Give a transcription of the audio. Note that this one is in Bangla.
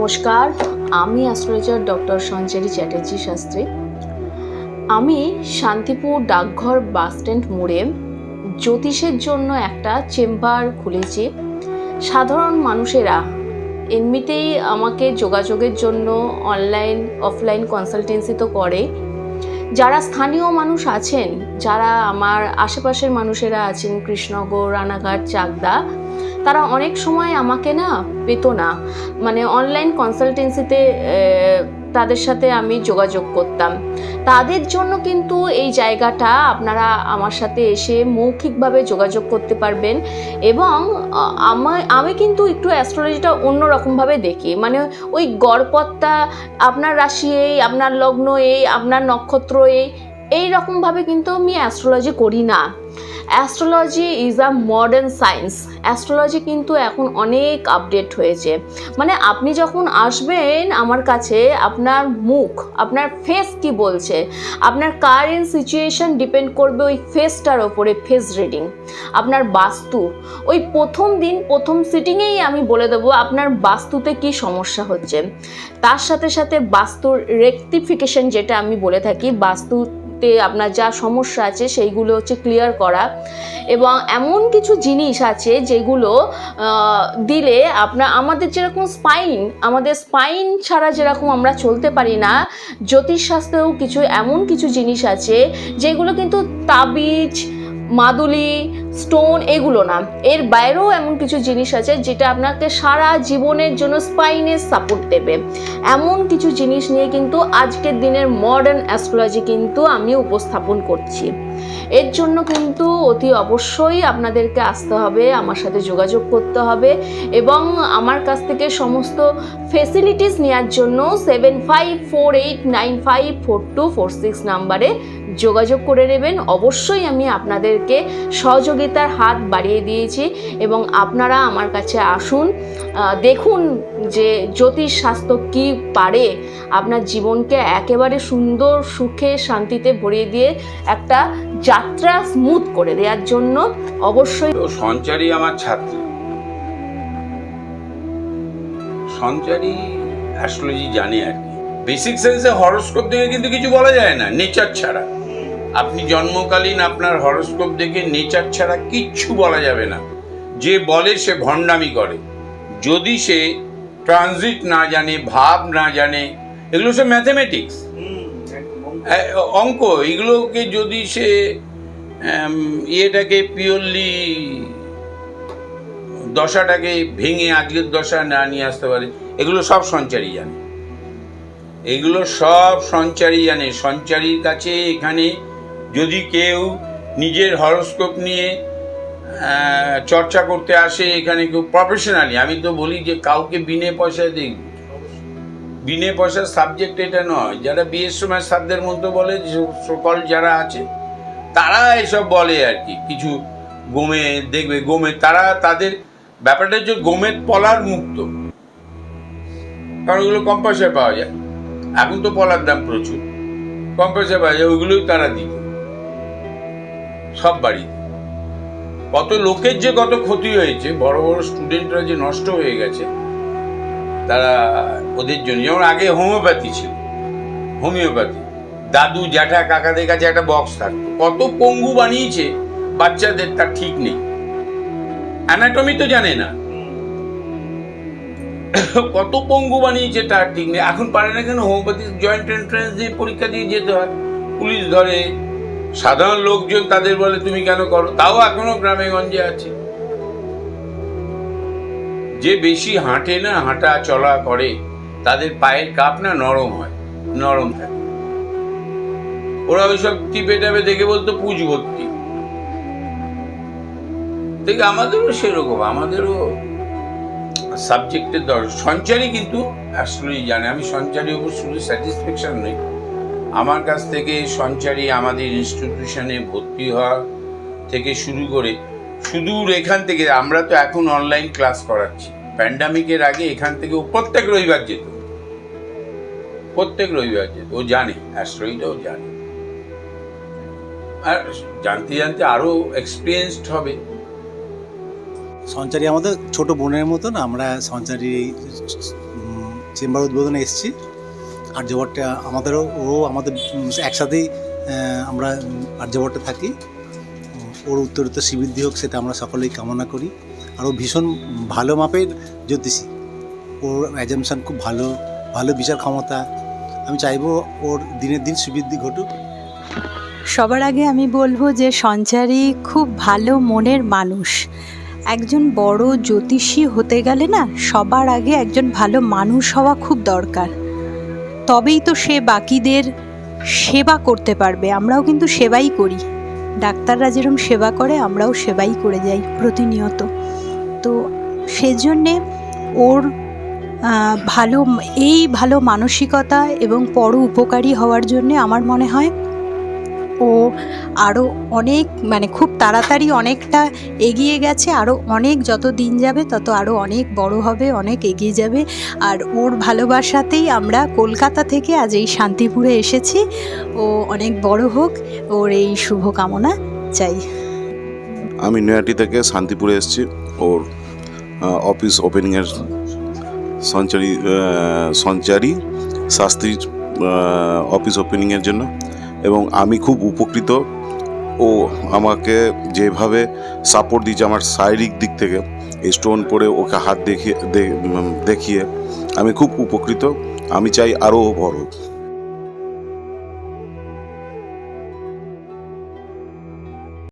নমস্কার, আমি অ্যাস্ট্রোলজার ডক্টর সঞ্চারী চ্যাটার্জি শাস্ত্রী। আমি শান্তিপুর ডাকঘর বাসস্ট্যান্ড মোড়ে জ্যোতিষের জন্য একটা চেম্বার খুলেছি। সাধারণ মানুষেরা এমনিতেই আমাকে যোগাযোগের জন্য অনলাইন অফলাইন কনসালটেন্সি তো করে। যারা স্থানীয় মানুষ আছেন, যারা আমার আশেপাশের মানুষেরা আছেন, কৃষ্ণনগর, রানাঘাট, চাকদা, তারা অনেক সময় আমাকে পেত না, মানে অনলাইন কনসালটেন্সিতে তাদের সাথে আমি যোগাযোগ করতাম। তাদের জন্য কিন্তু এই জায়গাটা, আপনারা আমার সাথে এসে মৌখিকভাবে যোগাযোগ করতে পারবেন। এবং আমি কিন্তু একটু অ্যাস্ট্রোলজিটা অন্যরকমভাবে দেখি, মানে ওই গড়পত্তা, আপনার রাশি এই, আপনার লগ্ন এই, আপনার নক্ষত্র এই রকমভাবে কিন্তু আমি অ্যাস্ট্রোলজি করি না। Astrology is a modern science. Astrology কিন্তু এখন অনেক আপডেট হয়েছে। মানে আপনি যখন আসবেন আমার কাছে, আপনার মুখ, আপনার ফেস কি বলছে, আপনার কারেন্ট সিচুয়েশন ডিপেন্ড করবে ওই ফেসটার ওপরে, ফেস রিডিং। আপনার বাস্তু, ওই প্রথম দিন প্রথম সিটিংয়েই আমি বলে দেবো আপনার বাস্তুতে কি সমস্যা হচ্ছে। তার সাথে সাথে বাস্তুর রেকটিফিকেশন, যেটা আমি বলে থাকি, বাস্তুতে আপনার যা সমস্যা আছে সেইগুলো হচ্ছে ক্লিয়ার করা। এবং এমন কিছু জিনিস আছে যেগুলো দিলে আমাদের যেরকম আমাদের স্পাইন ছাড়া যেরকম আমরা চলতে পারি না, জ্যোতিষশাস্ত্রেও এমন কিছু জিনিস আছে যেগুলো কিন্তু তাবিজ, মাদুলি, স্টোন, এগুলো না, এর বাইরেও এমন কিছু জিনিস আছে যেটা আপনাকে সারা জীবনের জন্য স্পাইনের সাপোর্ট দেবে। এমন কিছু জিনিস নিয়ে কিন্তু আজকের দিনের মডার্ন অ্যাস্ট্রোলজি কিন্তু আমি উপস্থাপন করছি। এর জন্য কিন্তু অতি অবশ্যই আপনাদেরকে আসতে হবে, আমার সাথে যোগাযোগ করতে হবে এবং আমার কাছ থেকে সমস্ত ফেসিলিটিস নেওয়ার জন্য 7548954246 নাম্বারে যোগাযোগ করে নেবেন। অবশ্যই আমি আপনাদেরকে সহযোগিতার হাত বাড়িয়ে দিয়েছি এবং আপনারা আমার কাছে আসুন, দেখুন যে জ্যোতিষ শাস্ত্র কী পারে আপনার জীবনকে একেবারে সুন্দর, সুখে, শান্তিতে ভরিয়ে দিয়ে একটা যাত্রা স্মুথ করে দেওয়ার জন্য। অবশ্যই সঞ্চারী আমার ছাত্রী, সঞ্চারী অ্যাস্ট্রোলজি জানে আর কি। বেসিক সেন্সে হরোস্কোপ দেখে কিন্তু কিছু বলা যায় না, নেচার ছাড়া। আপনি জন্মকালীন আপনার হরোস্কোপ দেখে নেচার ছাড়া কিচ্ছু বলা যাবে না। যে বলে সে ভণ্ডামি করে। যদি সে ট্রানজিট না জানে, ভাব না জানে, এগুলো সে ম্যাথমেটিক্স, অঙ্ক, এগুলোকে যদি সে ইয়েটাকে পিওরলি দশাটাকে ভেঙে আজকের দশা না নিয়ে আসতে পারে, এগুলো সব সঞ্চারী জানে। এগুলো সব সঞ্চারী জানে। সঞ্চারীর কাছে এখানে যদি কেউ নিজের হরোস্কোপ নিয়ে চর্চা করতে আসে, এখানে কেউ প্রফেশনালি, আমি তো বলি যে কাউকে বিনে পয়সায় দেখব। বিনে পয়সার সাবজেক্ট এটা নয়। যারা বিয়ের সময় সাধ্যের মধ্যে বলে, সকল যারা আছে তারা এসব বলে আর কি, কিছু গোমে দেখবে, গোমে তারা, তাদের ব্যাপারটা হচ্ছে গোমের পলার মুক্ত, কারণ ওগুলো কম পয়সায় পাওয়া যায়। এখন তো পলার দাম প্রচুর, কম পয়সায় পাওয়া যায়, ওইগুলোই তারা দিত সব বাড়িতে। কত লোকের যে কত ক্ষতি হয়েছে, বড় বড় স্টুডেন্টরা যে নষ্ট হয়ে গেছে তারা, ওদের জন্য। যেমন আগে হোমিওপ্যাথি ছিল, হোমিওপ্যাথি দাদু জ্যাঠা কাকাদের কাছে একটা বক্স থাকতো, কত পঙ্গু বানিয়েছে বাচ্চাদের, তার ঠিক নেই। অ্যানাটমি তো জানে না, কত পঙ্গু বানিয়েছে তার ঠিক নেই। এখন পারে না কেন? হোমিওপ্যাথি জয়েন্ট এন্ট্রান্স দিয়ে পরীক্ষা দিয়ে যেতে হয়, পুলিশ ধরে, সাধারণ লোকজন তাদের বলে তুমি কেন করো। তাও এখনো গ্রামে গঞ্জে আছে। যে বেশি হাঁটে না, হাঁটা চলা করে, তাদের পায়ের কাপ না নরম হয়, নরম থাকে। ওরা ওইসব টিপে টাপে দেখে বলতো পুজ ভর্তি। দেখে আমাদেরও সেরকম, আমাদেরও সাবজেক্টের দরকার। সঞ্চারী কিন্তু অ্যাস্ট্রোলজি জানে। আমি সঞ্চারী ওপর শুধু স্যাটিসফ্যাকশন নেই, আমার কাছ থেকে সঞ্চারী আমাদের ইনস্টিটিউশনে ভর্তি হওয়া থেকে শুরু করে, সুদূর এখান থেকে, আমরা তো এখন অনলাইন ক্লাস করাচ্ছি, প্যান্ডামিকের আগে এখান থেকে ও প্রত্যেক রবিবার যেত, প্রত্যেক রবিবার যেত। ও জানে, অ্যাস্ট্রোলজিটাও জানে। আর জানতে জানতে আরো এক্সপিরিয়েন্সড হবে। সঞ্চারী আমাদের ছোট বোনের মতন। আমরা সঞ্চারী চেম্বার উদ্বোধনে এসেছি। আর্যভট্টে আমাদেরও আমাদের একসাথেই আমরা আর্যভট্টে থাকি। ওর উত্তরোত্তর শ্রীবৃদ্ধি হোক, সেটা আমরা সকলেই কামনা করি। আর ও ভীষণ ভালো মাপের জ্যোতিষী, ওর অ্যাজামশান খুব ভালো, ভালো বিচার ক্ষমতা। আমি চাইবো ওর দিনের দিন শ্রীবৃদ্ধি ঘটুক। সবার আগে আমি বলবো যে সঞ্চারী খুব ভালো মনের মানুষ। একজন বড় জ্যোতিষী হতে গেলে না, সবার আগে একজন ভালো মানুষ হওয়া খুব দরকার, তবেই তো সে বাকিদের সেবা করতে পারবে। আমরাও কিন্তু সেবাই করি, ডাক্তাররা যেরকম সেবা করে আমরাও সেবাই করে যাই প্রতিনিয়ত। তো সেজন্যে ওর ভালো মানসিকতা এবং পর উপকারী হওয়ার জন্যে আমার মনে হয় ও আরও অনেক খুব তাড়াতাড়ি অনেকটা এগিয়ে গেছে। আরও অনেক যত দিন যাবে তত আরও অনেক বড় হবে, অনেক এগিয়ে যাবে। আর ওর ভালোবাসাতেই আমরা কলকাতা থেকে আজ এই শান্তিপুরে এসেছি। ও অনেক বড় হোক, ওর এই শুভ কামনা চাই। আমি নয়াটি থেকে শান্তিপুরে এসেছি ওর অফিস ওপেনিংয়ের সঞ্চারী শাস্ত্রীর অফিস ওপেনিংয়ের জন্য, এবং আমি খুব উপকৃত। ও আমাকে যেভাবে সাপোর্ট দিয়েছে আমার শারীরিক দিক থেকে, স্টোন পরে ওকে হাত দেখিয়ে আমি খুব উপকৃত। আমি চাই আরও বড়।